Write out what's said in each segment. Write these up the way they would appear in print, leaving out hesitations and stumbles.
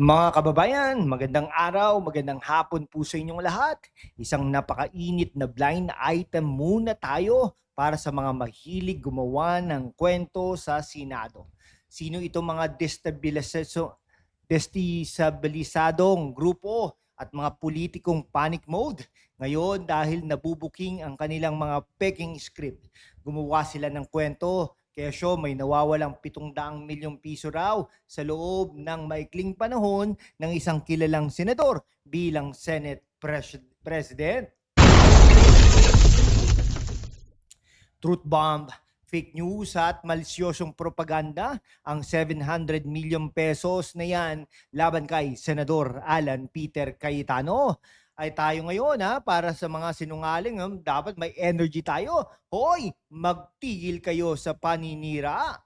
Mga kababayan, magandang araw, magandang hapon po sa inyong lahat. Isang napakainit na blind item muna tayo para sa mga mahilig gumawa ng kwento sa Senado. Sino itong mga destabilisadong grupo at mga politikong panic mode? Ngayon, dahil nabubuking ang kanilang mga peking script, gumawa sila ng kwento. Kesyo may nawawalang 700 milyong piso raw sa loob ng maikling panahon ng isang kilalang senador bilang Senate President. Truth bomb, fake news at malisyosong propaganda ang 700 milyong pesos na yan laban kay Senador Alan Peter Cayetano. Ay tayo ngayon para sa mga sinungaling, dapat may energy tayo. Hoy, magtigil kayo sa paninira.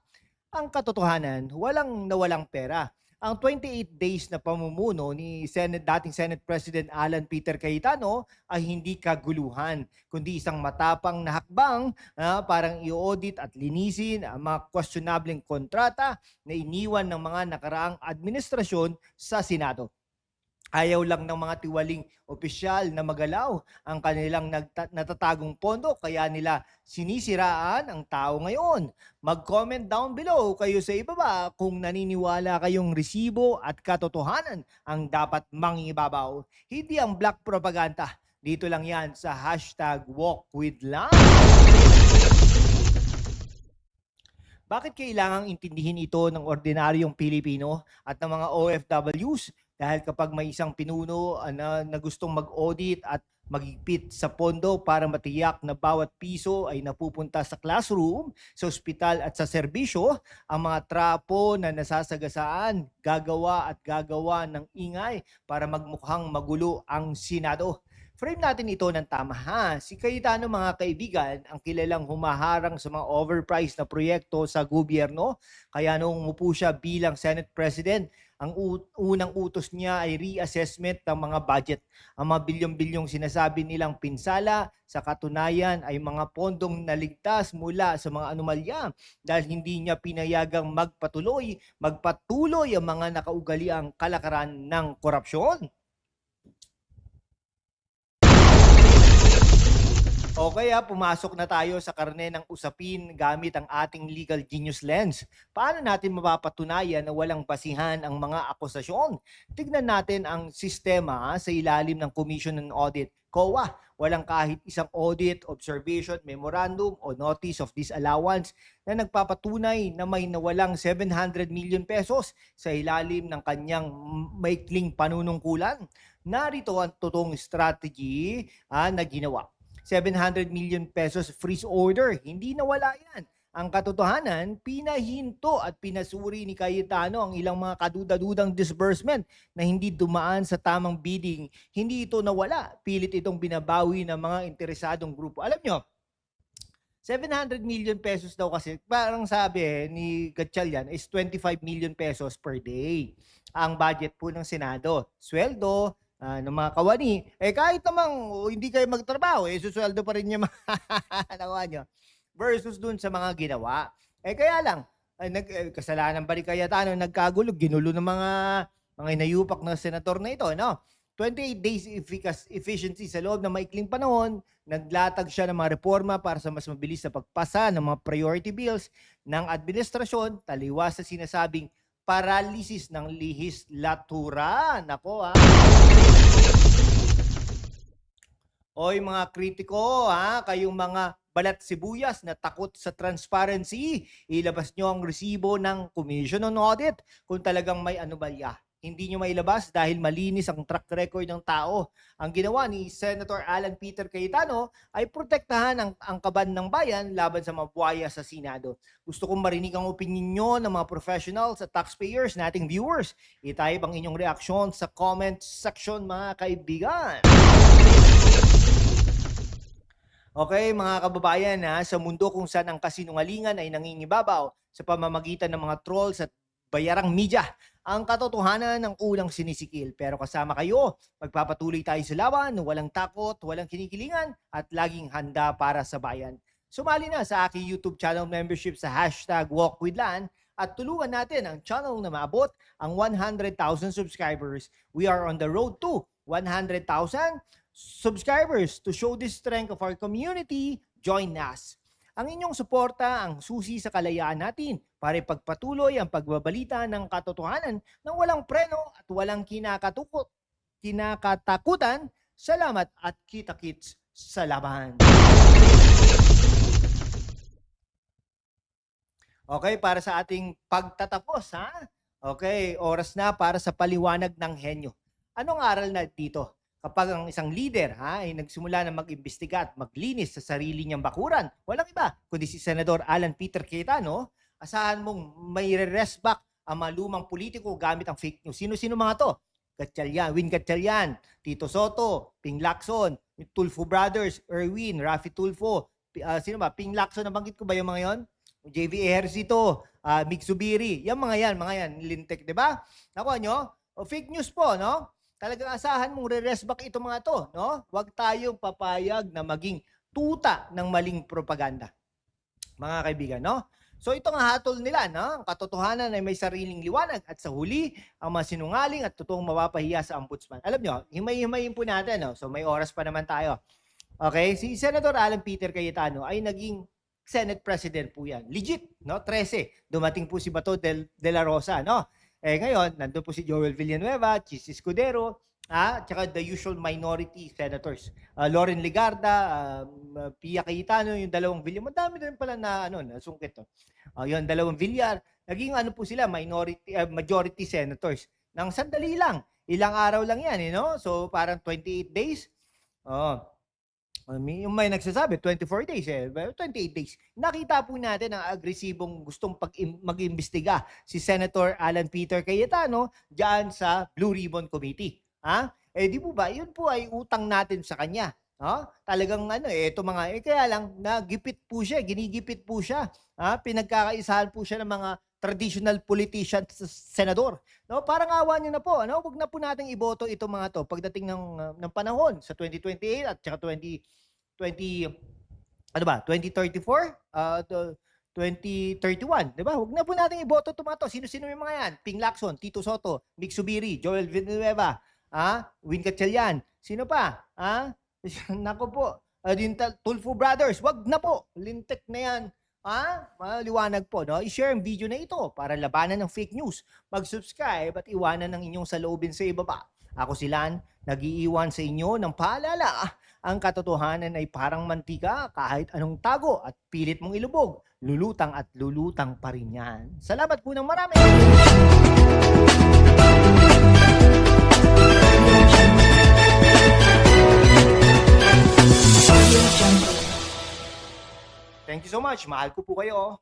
Ang katotohanan, walang nawalang pera. Ang 28 days na pamumuno ni dating Senate President Alan Peter Cayetano ay hindi kaguluhan, kundi isang matapang na hakbang parang i-audit at linisin ang mga questionableng kontrata na iniwan ng mga nakaraang administrasyon sa Senado. Ayaw lang ng mga tiwaling opisyal na magalaw ang kanilang natatagong pondo, kaya nila sinisiraan ang tao ngayon. Mag-comment down below kayo sa ibaba kung naniniwala kayong resibo at katotohanan ang dapat mangingibabaw. Hindi ang black propaganda. Dito lang yan sa #WalkWithLang. Bakit kailangang intindihin ito ng ordinaryong Pilipino at ng mga OFWs? Dahil kapag may isang pinuno na gustong mag-audit at magigpit sa pondo para matiyak na bawat piso ay napupunta sa classroom, sa ospital at sa serbisyo, ang mga trapo na nasasagasaan, gagawa ng ingay para magmukhang magulo ang Senado. Frame natin ito ng tama Si Cayetano, mga kaibigan, ang kilalang humaharang sa mga overpriced na proyekto sa gobyerno. Kaya nung umupo siya bilang Senate President, ang unang utos niya ay reassessment ng mga budget. Ang mga bilyong-bilyong sinasabi nilang pinsala, sa katunayan ay mga pondong naligtas mula sa mga anomalya dahil hindi niya pinayagang magpatuloy ang mga nakaugaliang kalakaran ng korupsyon. Okay, pumasok na tayo sa karne ng usapin gamit ang ating legal genius lens. Paano natin mapapatunayan na walang basihan ang mga akusasyon? Tignan natin ang sistema sa ilalim ng Commission on Audit, COA. Walang kahit isang audit, observation, memorandum o notice of disallowance na nagpapatunay na may nawalang 700 million pesos sa ilalim ng kanyang maikling panunungkulan. Narito ang totoong strategy na ginawa. 700 million pesos freeze order. Hindi nawala yan. Ang katotohanan, pinahinto at pinasuri ni Cayetano ang ilang mga kaduda-dudang disbursement na hindi dumaan sa tamang bidding. Hindi ito nawala. Pilit itong binabawi ng mga interesadong grupo. Alam nyo, 700 million pesos daw kasi, parang sabi ni Gatchalian, is 25 million pesos per day. Ang budget po ng Senado. Sweldo, ng mga kawani, kahit namang hindi kayo magtrabaho, susweldo pa rin yung mga nakuha nyo. Versus dun sa mga ginawa. Kaya lang, kasalanan ba ni Cayetano, nagkagulo, ginulo ng mga inayupak na senador na ito, no? 28 days efficiency sa loob ng maikling panahon, naglatag siya ng mga reforma para sa mas mabilis na pagpasa ng mga priority bills ng administrasyon, taliwas sa sinasabing paralysis ng lehislatura. Nako Oy mga kritiko, kayong mga balat sibuyas na takot sa transparency, ilabas nyo ang resibo ng Commission on Audit kung talagang may anomalya. Hindi nyo mailabas dahil malinis ang track record ng tao. Ang ginawa ni Senator Alan Peter Cayetano ay protektahan ang kaban ng bayan laban sa mga buwaya sa Senado. Gusto kong marinig ang opinion nyo ng mga professionals at taxpayers nating viewers. Itype ang inyong reaksyon sa comment section, mga kaibigan. Okay, mga kababayan, sa mundo kung saan ang kasinungalingan ay nangingibabaw sa pamamagitan ng mga trolls at bayarang media, ang katotohanan ng kulang sinisikil. Pero kasama kayo, magpapatuloy tayo sa laban, walang takot, walang kinikilingan, at laging handa para sa bayan. Sumali na sa aking YouTube channel membership sa #WalkWithLan at tulungan natin ang channel na maabot ang 100,000 subscribers. We are on the road to 100,000 subscribers. To show the strength of our community, join us. Ang inyong suporta ang susi sa kalayaan natin para ipagpatuloy ang pagbabalita ng katotohanan ng walang preno at walang kinakatakutan. Salamat at kita-kits sa laban. Okay, para sa ating pagtatapos, ha? Okay, oras na para sa paliwanag ng henyo. Anong aral na dito? Kapag ang isang leader ay nagsimula na mag-imbestiga at maglinis sa sarili niyang bakuran, walang iba kundi si Senador Alan Peter Cayetano, asahan mong may re-rest back ang mga lumang politiko gamit ang fake news. Sino-sino mga to? Gatchalian, Win Gatchalian, Tito Soto, Ping Lacson, Tulfo Brothers, Erwin, Rafi Tulfo, sino ba? Ping Lacson, nabanggit ko ba yung mga yon? JV Ejercito, Mig Zubiri, yung mga yan, lintek, di ba? Nakuha nyo? O fake news po, no? Talagang asahan mong re-rest back ito mga to, no? Huwag tayong papayag na maging tuta ng maling propaganda. Mga kaibigan, no? So ito nga hatol nila, no? Ang katotohanan ay may sariling liwanag at sa huli, ang masinungaling at totoong mapapahiya sa ombudsman. Alam nyo, himay-himayin po natin, no? So may oras pa naman tayo. Okay? Si Senator Alan Peter Cayetano ay naging Senate President po yan. Legit, no? 13. Dumating po si Bato de la Rosa, no? Ngayon, nandun po si Joel Villanueva, Chis Escudero, tsaka the usual minority senators. Loren Legarda, Pia Cayetano, yung dalawang Villar. Madami din pala na nasungkit. Yung dalawang Villar. Naging po sila, majority senators. Nang sandali lang. Ilang araw lang yan, no? So, parang 28 days. Yung may nagsasabi, 24 days 28 days. Nakita po natin ang agresibong gustong mag-imbestiga si Senator Alan Peter Cayetano diyan sa Blue Ribbon Committee. Di po ba, yun po ay utang natin sa kanya. Talagang ito mga, kaya lang, nagipit po siya, ginigipit po siya. Pinagkakaisahan po siya ng mga traditional politician sa senador. No, parang awa niyo na po, Huwag na po nating iboto itong mga to pagdating ng panahon sa 2028 at saka 2034, 2031, 'di ba? Huwag na po nating iboto itong mga to. Sino-sino yung mga yan? Ping Lacson, Tito Soto, Mig Zubiri, Joel Villanueva, Win Gatchalian. Sino pa? Nako po. Tulfo Brothers, wag na po. Lintek na yan. Maliwanag po, no? I-share ang video na ito para labanan ng fake news. Mag-subscribe at iwanan ng inyong saloobin sa ibaba. Ako si Lan, nag-iiwan sa inyo ng paalala. Ang katotohanan ay parang mantika, kahit anong tago at pilit mong ilubog. Lulutang at lulutang pa rin yan. Salamat po ng marami. Thank you so much. Mahal ko po kayo.